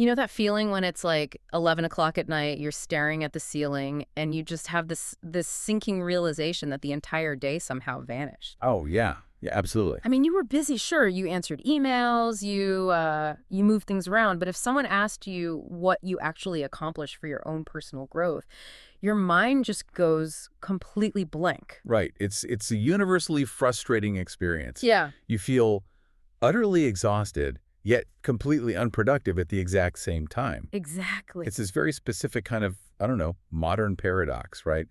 You know that feeling when it's like 11 o'clock at night, you're staring at the ceiling, and you just have this sinking realization that the entire day somehow vanished. Oh, yeah. Yeah, absolutely. I mean, you were busy, sure. You answered emails, you moved things around, but if someone asked you what you actually accomplished for your own personal growth, your mind just goes completely blank. Right. It's a universally frustrating experience. Yeah, You feel utterly exhausted, yet completely unproductive at the exact same time. exactly. It's this very specific kind of, I don't know, modern paradox, right?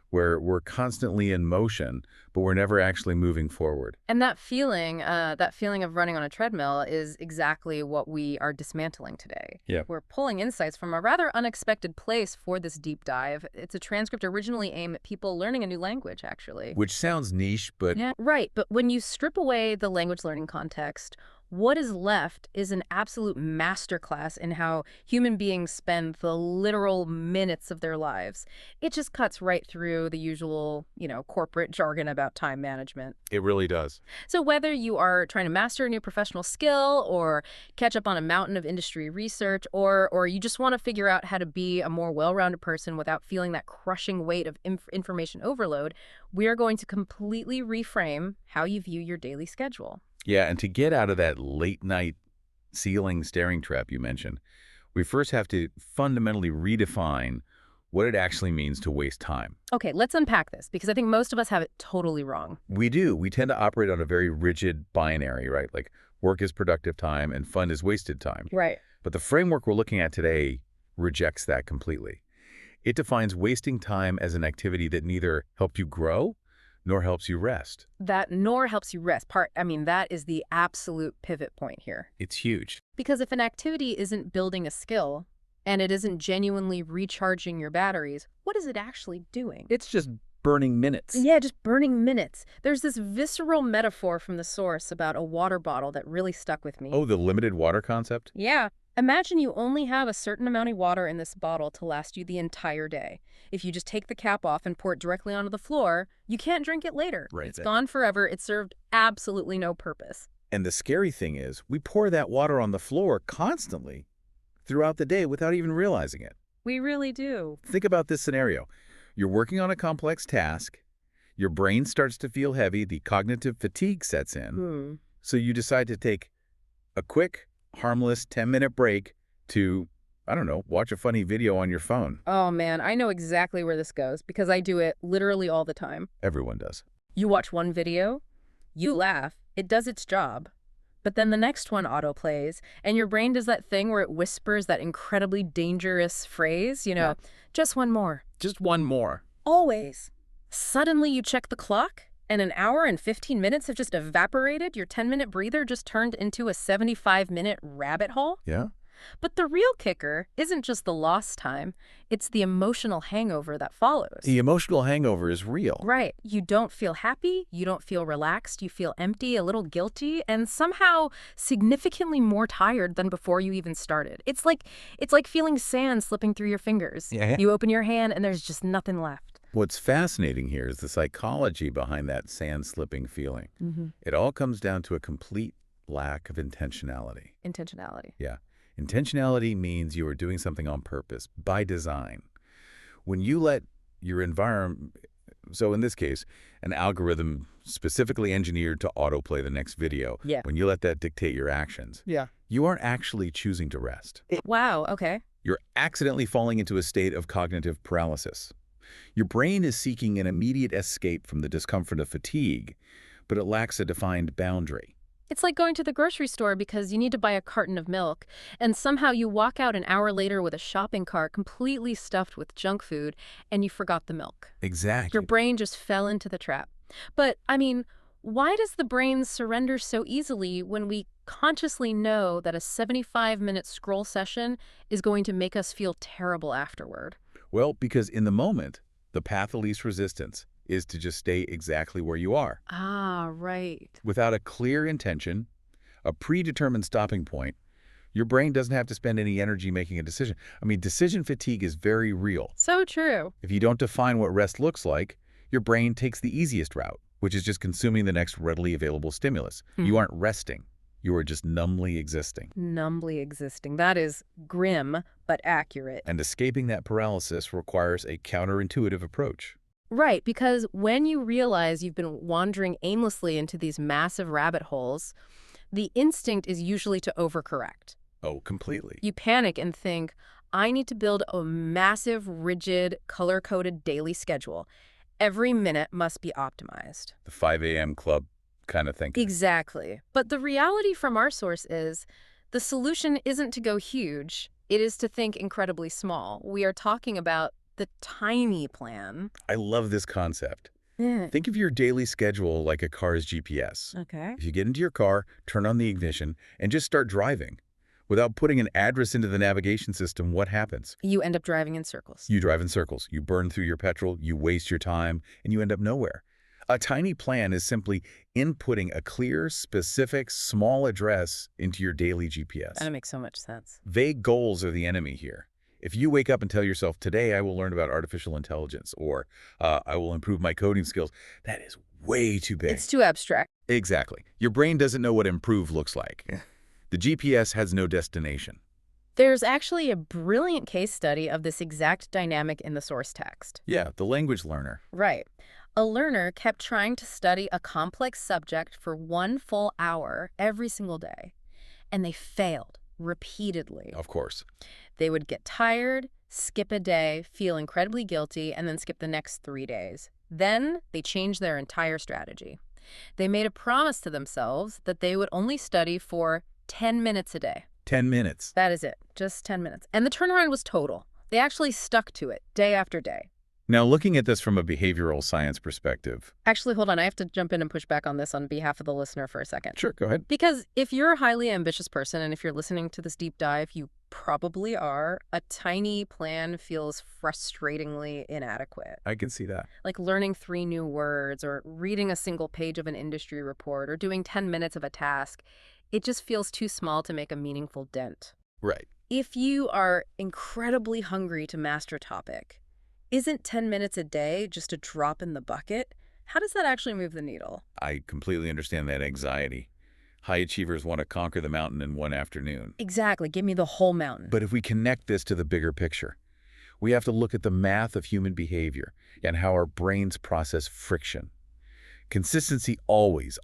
Where we're constantly in motion, but we're never actually moving forward. And that feeling of running on a treadmill is exactly what we are dismantling today. Yeah. We're pulling insights from a rather unexpected place for this deep dive. It's a transcript originally aimed at people learning a new language, actually. Which sounds niche, but Yeah, right. But when you strip away the language learning context, what is left is an absolute masterclass in how human beings spend the literal minutes of their lives. It just cuts right through the usual, corporate jargon about time management. it really does. So whether you are trying to master a new professional skill or catch up on a mountain of industry research or you just want to figure out how to be a more well-rounded person without feeling that crushing weight of information overload, we are going to completely reframe how you view your daily schedule. Yeah, and to get out of that late night ceiling staring trap you mentioned, we first have to fundamentally redefine what it actually means to waste time. Okay, let's unpack this because I think most of us have it totally wrong. We do. We tend to operate on a very rigid binary, right? Like work is productive time and fun is wasted time. Right. But the framework we're looking at today rejects that completely. It defines wasting time as an activity that neither helps you grow nor helps you rest. That nor helps you rest that is the absolute pivot point here. It's huge. Because if an activity isn't building a skill and it isn't genuinely recharging your batteries, what is it actually doing? It's just burning minutes. Yeah, just burning minutes. There's this visceral metaphor from the source about a water bottle that really stuck with me. Oh, the limited water concept? Yeah. Imagine you only have a certain amount of water in this bottle to last you the entire day. If you just take the cap off and pour it directly onto the floor, you can't drink it later. Right. It's gone forever. It served absolutely no purpose. And the scary thing is, we pour that water on the floor constantly throughout the day without even realizing it. We really do. Think about this scenario. You're working on a complex task, your brain starts to feel heavy, the cognitive fatigue sets in, so you decide to take a quick, harmless 10-minute break to, I don't know, watch a funny video on your phone. Oh man, I know exactly where this goes because I do it literally all the time. Everyone does. You watch one video, you laugh, it does its job. But then the next one autoplays, and your brain does that thing where it whispers that incredibly dangerous phrase, just one more. Just one more. Always. Suddenly you check the clock, and an hour and 15 minutes have just evaporated. Your 10-minute breather just turned into a 75-minute rabbit hole. Yeah? But the real kicker isn't just the lost time, it's the emotional hangover that follows. The emotional hangover is real. Right. You don't feel happy, you don't feel relaxed, you feel empty, a little guilty, and somehow significantly more tired than before you even started. It's like feeling sand slipping through your fingers. Yeah. You open your hand and there's just nothing left. What's fascinating here is the psychology behind that sand-slipping feeling. It all comes down to a complete lack of intentionality. Intentionality. Yeah. Intentionality means you are doing something on purpose, by design. When you let your environment, so in this case, an algorithm specifically engineered to autoplay the next video, Yeah. when you let that dictate your actions, you aren't actually choosing to rest. Wow, okay. You're accidentally falling into a state of cognitive paralysis. Your brain is seeking an immediate escape from the discomfort of fatigue, but it lacks a defined boundary. It's like going to the grocery store because you need to buy a carton of milk, and somehow you walk out an hour later with a shopping cart completely stuffed with junk food, and you forgot the milk. Exactly. Your brain just fell into the trap. But, why does the brain surrender so easily when we consciously know that a 75-minute scroll session is going to make us feel terrible afterward? Well, because in the moment, the path of least resistance is to just stay exactly where you are. Ah, right. Without a clear intention, a predetermined stopping point, your brain doesn't have to spend any energy making a decision. Decision fatigue is very real. So true. If you don't define what rest looks like, your brain takes the easiest route, which is just consuming the next readily available stimulus. You aren't resting. You are just numbly existing. Numbly existing. That is grim, but accurate. And escaping that paralysis requires a counterintuitive approach. Right, because when you realize you've been wandering aimlessly into these massive rabbit holes, the instinct is usually to overcorrect. Oh, completely. You panic and think, I need to build a massive, rigid, color-coded daily schedule. Every minute must be optimized. The 5 a.m. club kind of thinking. Exactly. But the reality from our source is the solution isn't to go huge. It is to think incredibly small. We are talking about the tiny plan. I love this concept. Yeah. Think of your daily schedule like a car's GPS. Okay. If you get into your car, turn on the ignition, and just start driving. Without putting an address into the navigation system, what happens? You end up driving in circles. You drive in circles. You burn through your petrol, you waste your time, and you end up nowhere. A tiny plan is simply inputting a clear, specific, small address into your daily GPS. That makes so much sense. Vague goals are the enemy here. If you wake up and tell yourself, today I will learn about artificial intelligence, or I will improve my coding skills, that is way too big. It's too abstract. Exactly. Your brain doesn't know what improve looks like. The GPS has no destination. There's actually a brilliant case study of this exact dynamic in the source text. Yeah, the language learner. Right. A learner kept trying to study a complex subject for 1 full hour every single day, and they failed repeatedly. Of course. They would get tired, skip a day, feel incredibly guilty, and then skip the next 3 days. Then they changed their entire strategy. They made a promise to themselves that they would only study for 10 minutes a day. 10 minutes. That is it, just 10 minutes. And the turnaround was total. They actually stuck to it day after day. Now, looking at this from a behavioral science perspective. Actually, hold on. I have to jump in and push back on this on behalf of the listener for a second. Sure, go ahead. Because if you're a highly ambitious person, and if you're listening to this deep dive, you probably are, a tiny plan feels frustratingly inadequate. I can see that. Like learning 3 new words, or reading a single page of an industry report, or doing 10 minutes of a task. It just feels too small to make a meaningful dent. Right. If you are incredibly hungry to master a topic, isn't 10 minutes a day just a drop in the bucket? How does that actually move the needle? I completely understand that anxiety. High achievers want to conquer the mountain in one afternoon. Exactly. Give me the whole mountain. But if we connect this to the bigger picture, we have to look at the math of human behavior and how our brains process friction. Consistency always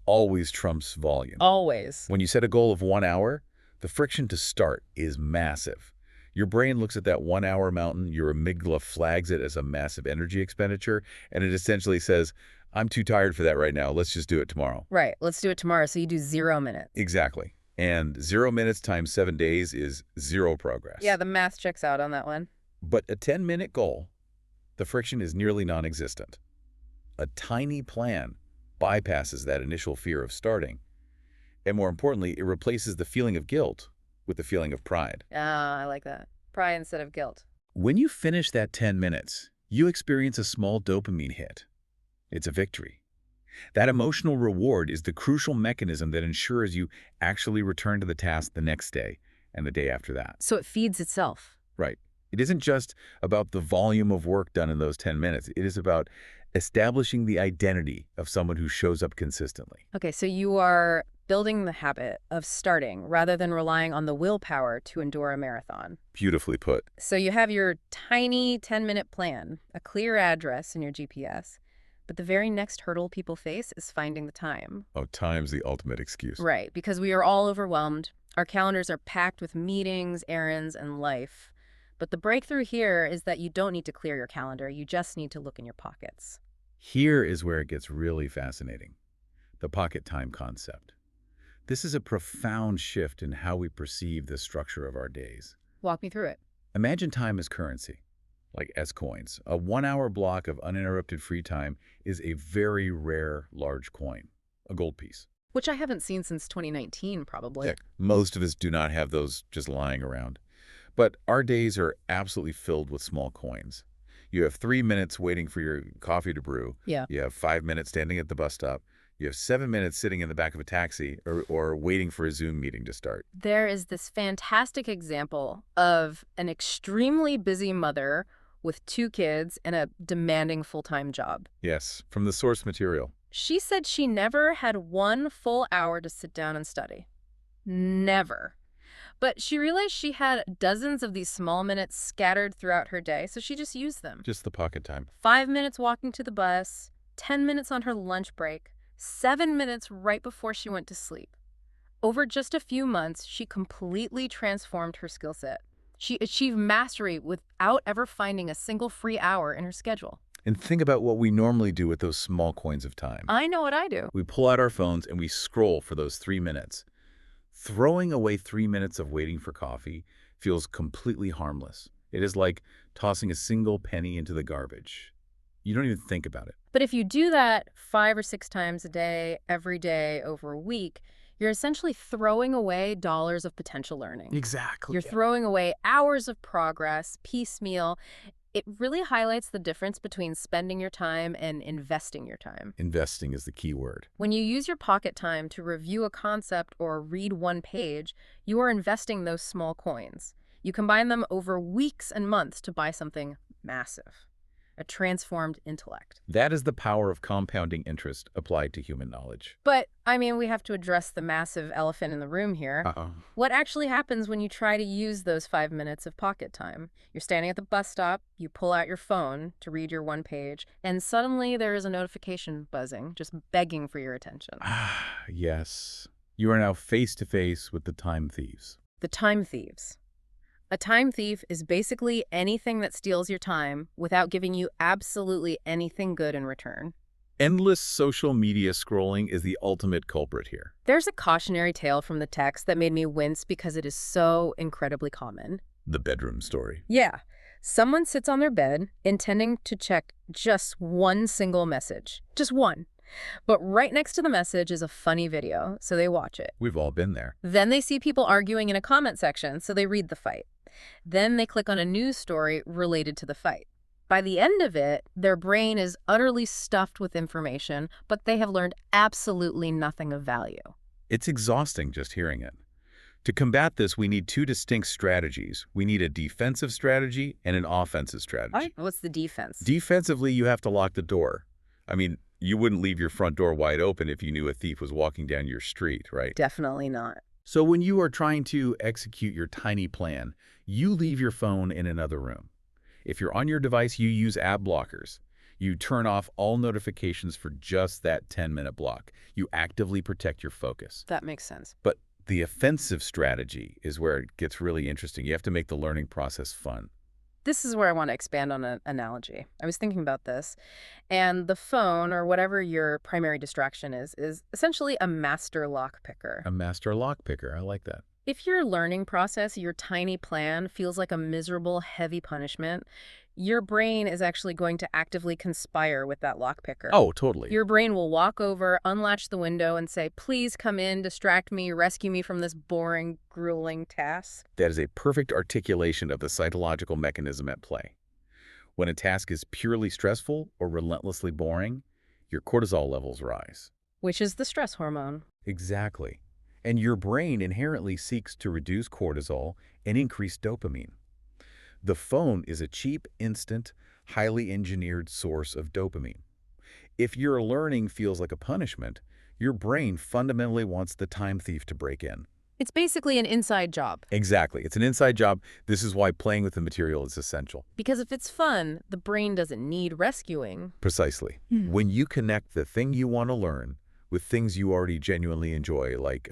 trumps volume. Always. When you set a goal of 1 hour, the friction to start is massive. Your brain looks at that 1 hour mountain, your amygdala flags it as a massive energy expenditure, and it essentially says, I'm too tired for that right now. Let's just do it tomorrow. Right. Let's do it tomorrow. So you do 0 minutes. Exactly. And 0 minutes times 7 days is 0 progress. Yeah, the math checks out on that one. But a 10-minute goal, the friction is nearly non-existent. A tiny plan bypasses that initial fear of starting. And more importantly, it replaces the feeling of guilt with the feeling of pride. Ah, I like that. Pride instead of guilt. When you finish that 10 minutes, you experience a small dopamine hit. It's a victory. That emotional reward is the crucial mechanism that ensures you actually return to the task the next day and the day after that. So it feeds itself. Right. It isn't just about the volume of work done in those 10 minutes. It is about establishing the identity of someone who shows up consistently. Okay, so you are building the habit of starting rather than relying on the willpower to endure a marathon. Beautifully put. So you have your tiny 10-minute plan, a clear address in your GPS, but the very next hurdle people face is finding the time. Oh, time's the ultimate excuse. Right, because we are all overwhelmed. Our calendars are packed with meetings, errands, and life. But the breakthrough here is that you don't need to clear your calendar. You just need to look in your pockets. Here is where it gets really fascinating. The pocket time concept. This is a profound shift in how we perceive the structure of our days. Walk me through it. Imagine time as currency, like S-coins. A 1-hour block of uninterrupted free time is a very rare large coin, a gold piece. Which I haven't seen since 2019, probably. Yeah, most of us do not have those just lying around. But our days are absolutely filled with small coins. You have 3 minutes waiting for your coffee to brew. Yeah. You have 5 minutes standing at the bus stop. You have 7 minutes sitting in the back of a taxi or waiting for a Zoom meeting to start. There is this fantastic example of an extremely busy mother with 2 kids and a demanding full-time job. Yes, from the source material. She said she never had 1 full hour to sit down and study. Never. But she realized she had dozens of these small minutes scattered throughout her day, so she just used them. Just the pocket time. 5 minutes walking to the bus, 10 minutes on her lunch break, 7 minutes right before she went to sleep. Over just a few months, she completely transformed her skill set. She achieved mastery without ever finding a single free hour in her schedule. And think about what we normally do with those small coins of time. I know what I do. We pull out our phones and we scroll for those 3 minutes. Throwing away 3 minutes of waiting for coffee feels completely harmless. It is like tossing a single penny into the garbage. You don't even think about it. But if you do that 5 or 6 times a day, every day, over a week, you're essentially throwing away dollars of potential learning. Exactly. You're throwing away hours of progress, piecemeal. It really highlights the difference between spending your time and investing your time. Investing is the key word. When you use your pocket time to review a concept or read one page, you are investing those small coins. You combine them over weeks and months to buy something massive, a transformed intellect. That is the power of compounding interest applied to human knowledge. But, I mean, we have to address the massive elephant in the room here. What actually happens when you try to use those 5 minutes of pocket time? You're standing at the bus stop, you pull out your phone to read your one page, and suddenly there is a notification buzzing, just begging for your attention. Yes. You are now face to face with the time thieves. The time thieves. A time thief is basically anything that steals your time without giving you absolutely anything good in return. Endless social media scrolling is the ultimate culprit here. There's a cautionary tale from the text that made me wince because it is so incredibly common. The bedroom story. Yeah. Someone sits on their bed intending to check just one single message. Just one. But right next to the message is a funny video, so they watch it. We've all been there. Then they see people arguing in a comment section, so they read the fight. Then they click on a news story related to the fight. By the end of it, their brain is utterly stuffed with information, but they have learned absolutely nothing of value. It's exhausting just hearing it. To combat this, we need 2 distinct strategies. We need a defensive strategy and an offensive strategy. What's the defense? Defensively, you have to lock the door. I mean, you wouldn't leave your front door wide open if you knew a thief was walking down your street, right? Definitely not. So when you are trying to execute your tiny plan, you leave your phone in another room. If you're on your device, you use app blockers. You turn off all notifications for just that 10-minute block. You actively protect your focus. That makes sense. But the offensive strategy is where it gets really interesting. You have to make the learning process fun. This is where I want to expand on an analogy. I was thinking about this, and the phone, or whatever your primary distraction is essentially a master lock picker. A master lock picker. I like that. If your learning process, your tiny plan, feels like a miserable, heavy punishment, your brain is actually going to actively conspire with that lockpicker. Oh, totally. Your brain will walk over, unlatch the window, and say, please come in, distract me, rescue me from this boring, grueling task. That is a perfect articulation of the psychological mechanism at play. When a task is purely stressful or relentlessly boring, your cortisol levels rise. Which is the stress hormone. Exactly. And your brain inherently seeks to reduce cortisol and increase dopamine. The phone is a cheap, instant, highly engineered source of dopamine. If your learning feels like a punishment, your brain fundamentally wants the time thief to break in. It's basically an inside job. Exactly. It's an inside job. This is why playing with the material is essential. Because if it's fun, the brain doesn't need rescuing. Precisely. When you connect the thing you want to learn with things you already genuinely enjoy, like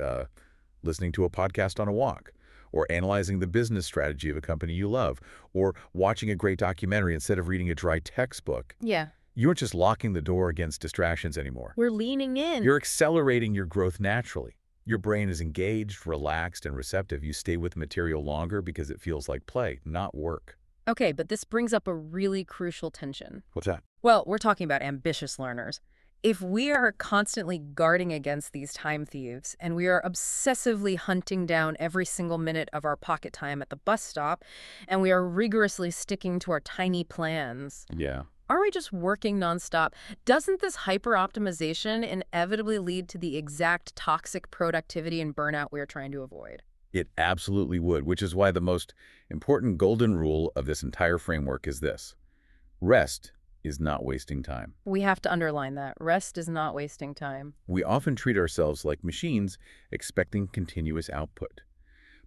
listening to a podcast on a walk, or analyzing the business strategy of a company you love, or watching a great documentary instead of reading a dry textbook. Yeah. You aren't just locking the door against distractions anymore. We're leaning in. You're accelerating your growth naturally. Your brain is engaged, relaxed, and receptive. You stay with the material longer because it feels like play, not work. Okay, but this brings up a really crucial tension. What's that? Well, we're talking about ambitious learners. If we are constantly guarding against these time thieves, and we are obsessively hunting down every single minute of our pocket time at the bus stop, and we are rigorously sticking to our tiny plans, Yeah. are we just working nonstop? Doesn't this hyper-optimization inevitably lead to the exact toxic productivity and burnout we're trying to avoid? It absolutely would, which is why the most important golden rule of this entire framework is this. Rest is not wasting time. We have to underline that. Rest is not wasting time. We often treat ourselves like machines, expecting continuous output.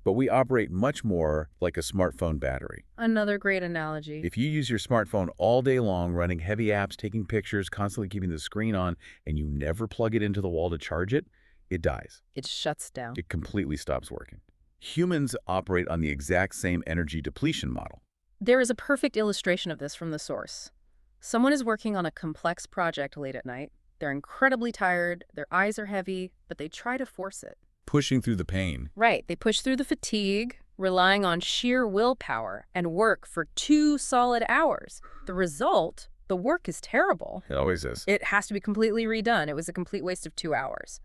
But we operate much more like a smartphone battery. Another great analogy. If you use your smartphone all day long, running heavy apps, taking pictures, constantly keeping the screen on, and you never plug it into the wall to charge it, it dies. It shuts down. It completely stops working. Humans operate on the exact same energy depletion model. There is a perfect illustration of this from the source. Someone is working on a complex project late at night. They're incredibly tired, their eyes are heavy, but they try to force it. Pushing through the pain. Right. They push through the fatigue, relying on sheer willpower, and work for 2 solid hours. The result, the work is terrible. It always is. It has to be completely redone. It was a complete waste of 2 hours.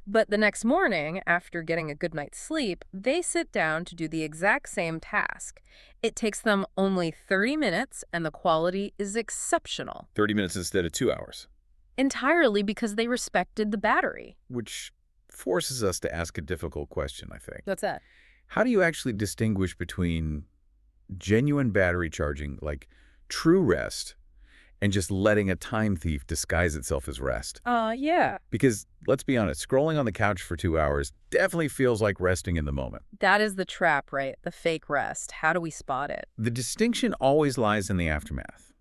But the next morning, after getting a good night's sleep, they sit down to do the exact same task. It takes them only 30 minutes, and the quality is exceptional. 30 minutes instead of 2 hours. Entirely because they respected the battery. Which forces us to ask a difficult question, I think. What's that? How do you actually distinguish between genuine battery charging, like true rest, and just letting a time thief disguise itself as rest? Yeah. Because, let's be honest, scrolling on the couch for 2 hours definitely feels like resting in the moment. That is the trap, right? The fake rest. How do we spot it? The distinction always lies in the aftermath.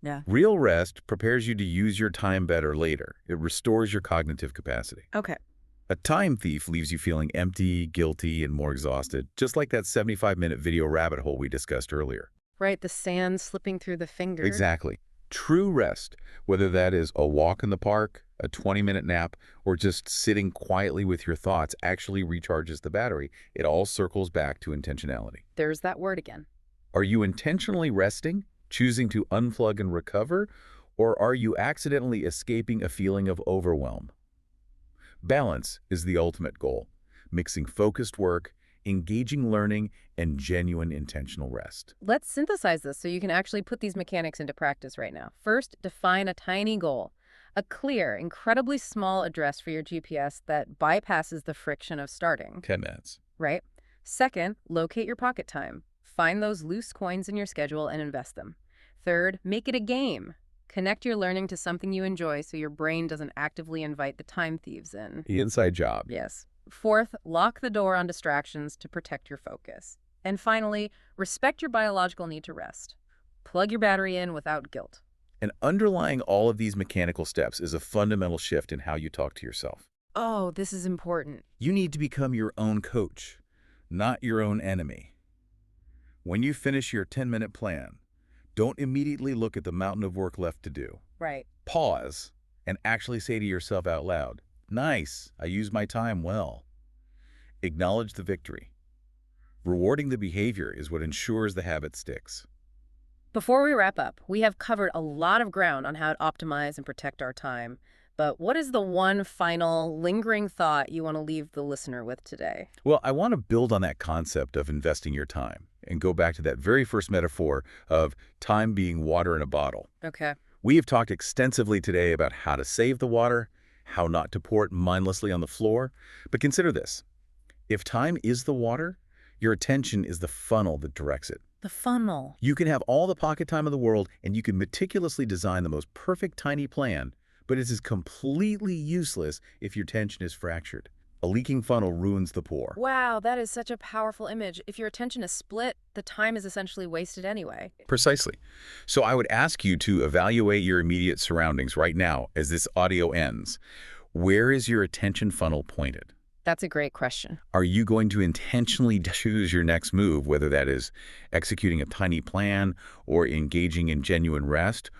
Yeah. Real rest prepares you to use your time better later. It restores your cognitive capacity. Okay. A time thief leaves you feeling empty, guilty, and more exhausted, just like that 75-minute video rabbit hole we discussed earlier. Right, the sand slipping through the fingers. Exactly. True rest, whether that is a walk in the park, a 20-minute nap, or just sitting quietly with your thoughts, actually recharges the battery. It all circles back to intentionality. There's that word again. Are you intentionally resting, choosing to unplug and recover, or are you accidentally escaping a feeling of overwhelm? Balance is the ultimate goal, mixing focused work, engaging learning, and genuine intentional rest. Let's synthesize this so you can actually put these mechanics into practice right now. First, define a tiny goal, a clear, incredibly small address for your GPS that bypasses the friction of starting. 10 minutes. Right? Second, locate your pocket time. Find those loose coins in your schedule and invest them. Third, make it a game. Connect your learning to something you enjoy so your brain doesn't actively invite the time thieves in. The inside job. Yes. Fourth, lock the door on distractions to protect your focus. And finally, respect your biological need to rest. Plug your battery in without guilt. And underlying all of these mechanical steps is a fundamental shift in how you talk to yourself. Oh, this is important. You need to become your own coach, not your own enemy. When you finish your 10-minute plan, don't immediately look at the mountain of work left to do. Right. Pause and actually say to yourself out loud, "Nice, I used my time well." Acknowledge the victory. Rewarding the behavior is what ensures the habit sticks. Before we wrap up, we have covered a lot of ground on how to optimize and protect our time. But what is the one final lingering thought you want to leave the listener with today? Well, I want to build on that concept of investing your time and go back to that very first metaphor of time being water in a bottle. Okay. We have talked extensively today about how to save the water, how not to pour it mindlessly on the floor. But consider this. If time is the water, your attention is the funnel that directs it. The funnel. You can have all the pocket time of the world, and you can meticulously design the most perfect tiny plan, but it is completely useless if your attention is fractured. A leaking funnel ruins the pour. Wow, that is such a powerful image. If your attention is split, the time is essentially wasted anyway. Precisely. So I would ask you to evaluate your immediate surroundings right now as this audio ends. Where is your attention funnel pointed? That's a great question. Are you going to intentionally choose your next move, whether that is executing a tiny plan or engaging in genuine rest?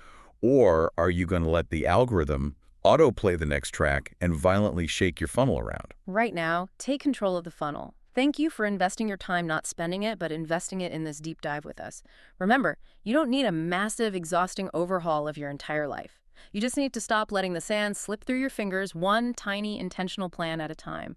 Or are you going to let the algorithm autoplay the next track and violently shake your funnel around? Right now, take control of the funnel. Thank you for investing your time not spending it, but investing it in this deep dive with us. Remember, you don't need a massive, exhausting overhaul of your entire life. You just need to stop letting the sand slip through your fingers one tiny intentional plan at a time.